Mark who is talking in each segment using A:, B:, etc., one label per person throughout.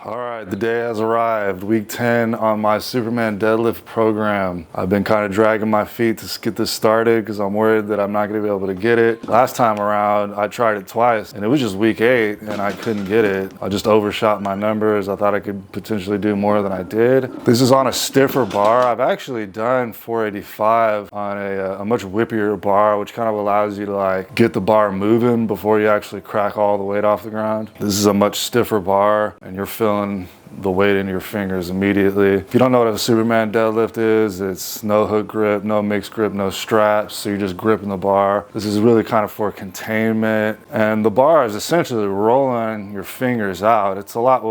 A: All right, the day has arrived. Week 10 on my Superman deadlift program. I've been kind of dragging my feet to get this started because I'm worried that I'm not going to be able to get it. Last time around, I tried it twice and it was just week 8 and I couldn't get it. I just overshot my numbers. I thought I could potentially do more than I did. This is on a stiffer bar. I've actually done 485 on a much whippier bar, which kind of allows you to like get the bar moving before you actually crack all the weight off the ground. This is a much stiffer bar and you're feeling the weight in your fingers immediately. If you don't know what a Superman deadlift is, it's no hook grip, no mixed grip, no straps, so you're just gripping the bar. This is really kind of for containment, and the bar is essentially rolling your fingers out. It's a lot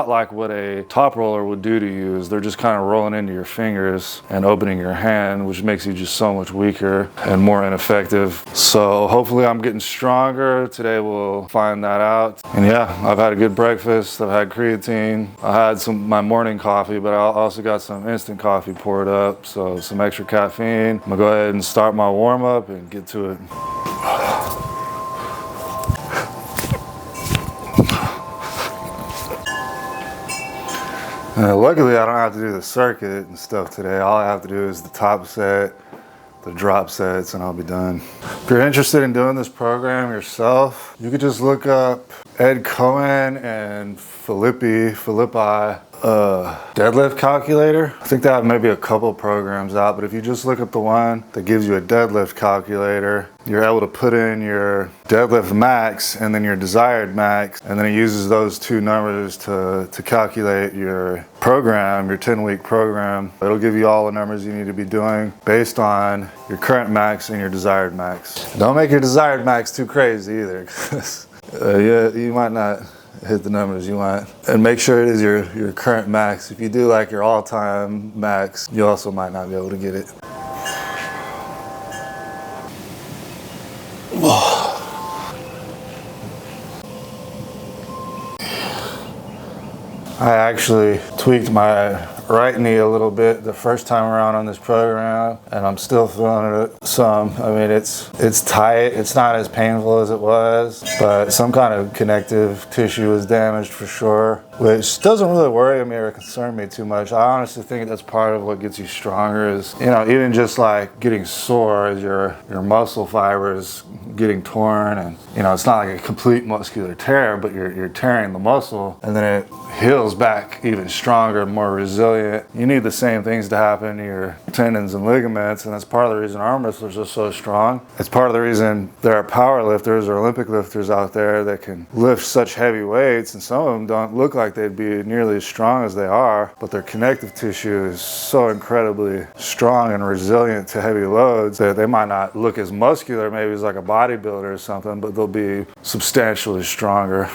A: like what a top roller would do to you. Is they're just kind of rolling into your fingers and opening your hand, which makes you just so much weaker and more ineffective. So hopefully I'm getting stronger. Today we'll find that out. And yeah, I've had a good breakfast. I've had creatine. I had my morning coffee, but I also got some instant coffee poured up, so some extra caffeine. I'm gonna go ahead and start my warm up and get to it. Luckily, I don't have to do the circuit and stuff today. All I have to do is the top set, the drop sets, and I'll be done. If you're interested in doing this program yourself, you could just look up Ed Cohen and Philippi deadlift calculator. I think they have maybe a couple programs out, but if you just look up the one that gives you a deadlift calculator, you're able to put in your deadlift max and then your desired max, and then it uses those two numbers to calculate your program, your 10-week program. It'll give you all the numbers you need to be doing based on your current max and your desired max. Don't make your desired max too crazy either, because you might not hit the numbers you want. And make sure it is your current max. If you do like your all-time max, you also might not be able to get it. I actually tweaked my right knee a little bit the first time around on this program, and I'm still feeling it some. I mean, it's tight. It's not as painful as it was, but some kind of connective tissue was damaged for sure, which doesn't really worry me or concern me too much. I honestly think that's part of what gets you stronger is, you know, even just like getting sore as your muscle fibers getting torn, and you know, it's not like a complete muscular tear, but you're tearing the muscle, and then it heals back even stronger, more resilient. You need the same things to happen to your tendons and ligaments, and that's part of the reason arm wrestlers are so strong. It's part of the reason there are power lifters or Olympic lifters out there that can lift such heavy weights, and some of them don't look like they'd be nearly as strong as they are, but their connective tissue is so incredibly strong and resilient to heavy loads that they might not look as muscular, maybe as like a bodybuilder or something, but they'll be substantially stronger.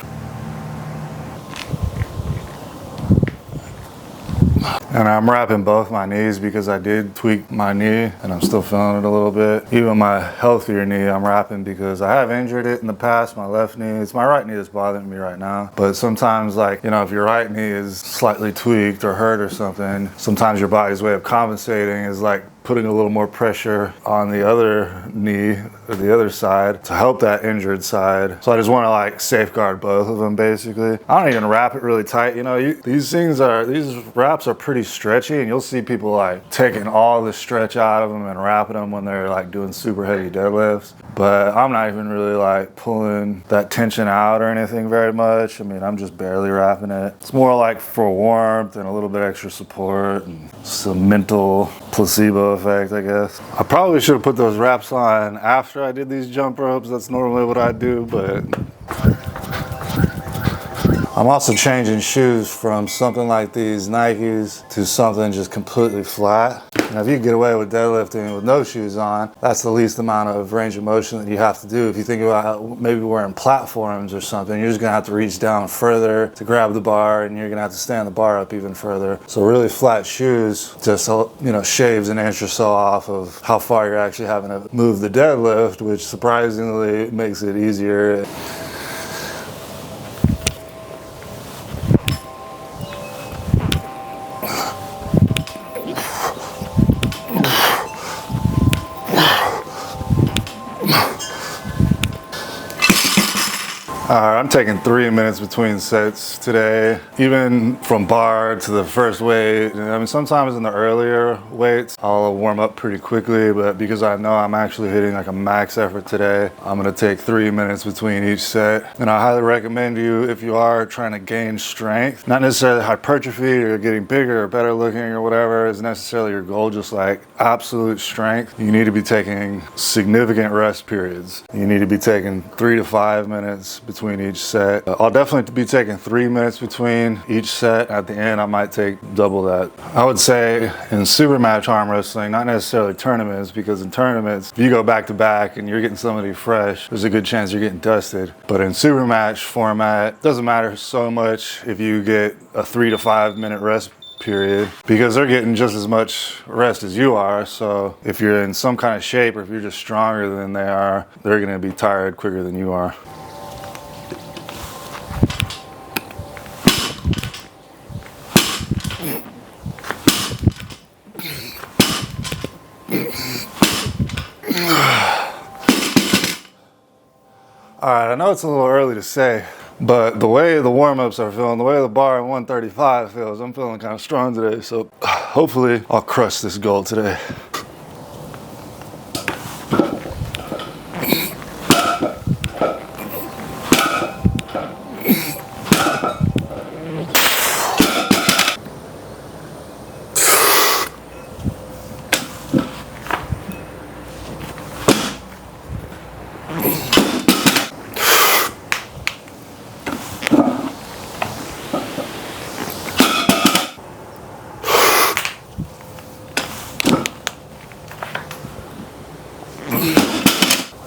A: And I'm wrapping both my knees because I did tweak my knee and I'm still feeling it a little bit. Even my healthier knee I'm wrapping because I have injured it in the past, my left knee. It's my right knee that's bothering me right now. But sometimes, like, you know, if your right knee is slightly tweaked or hurt or something, sometimes your body's way of compensating is like putting a little more pressure on the other knee or the other side to help that injured side. So I just want to like safeguard both of them basically. I don't even wrap it really tight. You know, these wraps are pretty stretchy, and you'll see people like taking all the stretch out of them and wrapping them when they're like doing super heavy deadlifts. But I'm not even really like pulling that tension out or anything very much. I mean, I'm just barely wrapping it. It's more like for warmth and a little bit extra support and some mental placebo effect, I guess. I probably should have put those wraps on after I did these jump ropes. That's normally what I do, but I'm also changing shoes from something like these Nikes to something just completely flat. Now, if you can get away with deadlifting with no shoes on, that's the least amount of range of motion that you have to do. If you think about maybe wearing platforms or something, you're just gonna have to reach down further to grab the bar, and you're gonna have to stand the bar up even further. So really flat shoes just, you know, shaves an inch or so off of how far you're actually having to move the deadlift, which surprisingly makes it easier. All right, I'm taking 3 minutes between sets today, even from bar to the first weight. I mean, sometimes in the earlier weights, I'll warm up pretty quickly, but because I know I'm actually hitting like a max effort today, I'm gonna take 3 minutes between each set. And I highly recommend you, if you are trying to gain strength, not necessarily hypertrophy or getting bigger or better looking or whatever is necessarily your goal, just like absolute strength, you need to be taking significant rest periods. You need to be taking 3 to 5 minutes between each set. I'll definitely be taking 3 minutes between each set. At the end, I might take double that. I would say in super match arm wrestling, not necessarily tournaments, because in tournaments, if you go back to back and you're getting somebody fresh, there's a good chance you're getting dusted. But in super match format, it doesn't matter so much if you get a 3 to 5 minute rest period, because they're getting just as much rest as you are. So if you're in some kind of shape, or if you're just stronger than they are, they're going to be tired quicker than you are. All right, I know it's a little early to say, but the way the warm-ups are feeling, the way the bar in 135 feels, I'm feeling kind of strong today. So hopefully I'll crush this goal today.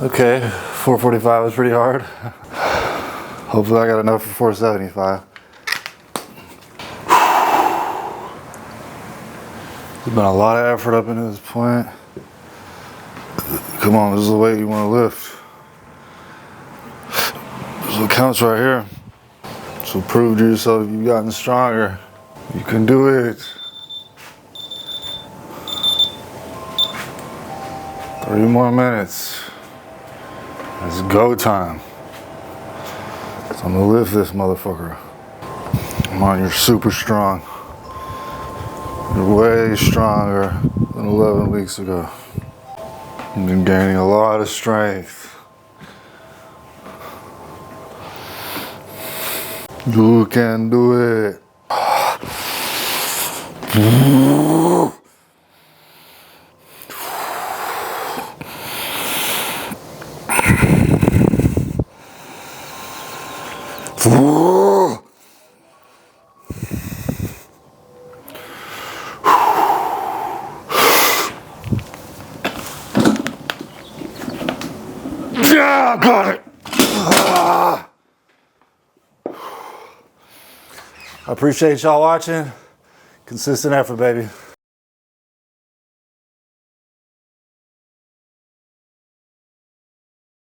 A: Okay, 445 was pretty hard. Hopefully I got enough for 475. There's been a lot of effort up into this point. Come on, this is the weight you want to lift. This is what counts right here. So prove to yourself you've gotten stronger. You can do it. 3 more minutes. It's go time. So I'm gonna lift this motherfucker. Come on, you're super strong. You're way stronger than 11 weeks ago. You've been gaining a lot of strength. You can do it. Yeah, got it. I appreciate y'all watching. Consistent effort, baby.